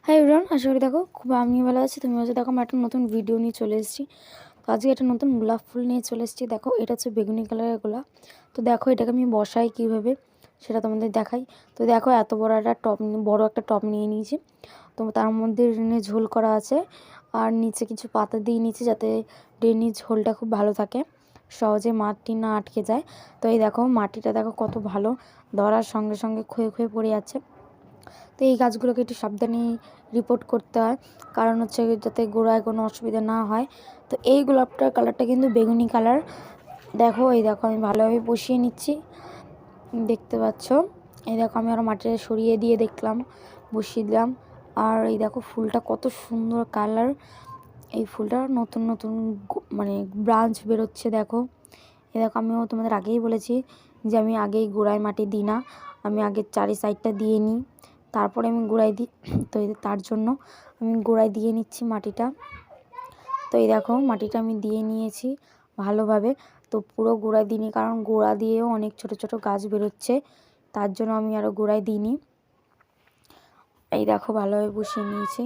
Hi everyone, আশা করি দেখো খুব আমি ভালো আছি। তুমি হচ্ছে দেখো, আমি একটা নতুন ভিডিও নিয়ে চলে এসেছি। তো আজকে একটা নতুন গোলাপ ফুল নিয়ে চলে এসেছি। দেখো এটা হচ্ছে বেগুনি কালারের গোলাপ। তো দেখো এটাকে আমি বসাই কীভাবে সেটা তোমাদের দেখাই। তো দেখো এত বড় একটা টব নিয়ে নিয়েছি। তো তার মধ্যে ড্রেনে ঝোল করা আছে, আর নিচে কিছু পাতা দিয়ে নিয়েছি যাতে ড্রেনের ঝোলটা খুব ভালো থাকে, সহজে মাটি না আটকে যায়। তো এই দেখো মাটিটা দেখো কত ভালো, ধরার সঙ্গে সঙ্গে ক্ষয়ে ক্ষয়ে পড়ে যাচ্ছে। তো এই গাছগুলোকে একটু সাবধানে রিপোর্ট করতে হয়, কারণ হচ্ছে যাতে গোড়ায় কোনো অসুবিধা না হয়। তো এই গোলাপটার কালারটা কিন্তু বেগুনি কালার। দেখো এই দেখো আমি ভালোভাবে বসিয়ে নিচ্ছি, দেখতে পাচ্ছ। এই দেখো আমি আরও মাটিটা সরিয়ে দিয়ে দেখলাম, বসিয়ে দিলাম। আর এই দেখো ফুলটা কত সুন্দর কালার। এই ফুলটা নতুন নতুন মানে ব্রাঞ্চ বেরোচ্ছে দেখো। এই দেখো আমিও তোমাদের আগেই বলেছি যে আমি আগেই গোড়ায় মাটি দিই না, আমি আগে চারি সাইডটা দিয়ে নিই, তারপরে আমি গোড়ায় দিই। তো তার জন্য আমি গোড়ায় দিয়ে নিচ্ছি মাটিটা। তো এই দেখো মাটিটা আমি দিয়ে নিয়েছি ভালোভাবে। তো পুরো গোড়ায় দিইনি, কারণ গোড়া দিয়েও অনেক ছোট ছোট গাছ বেরোচ্ছে, তার জন্য আমি আরও গোড়ায় দিইনি। এই দেখো ভালোভাবে বসিয়ে নিয়েছি।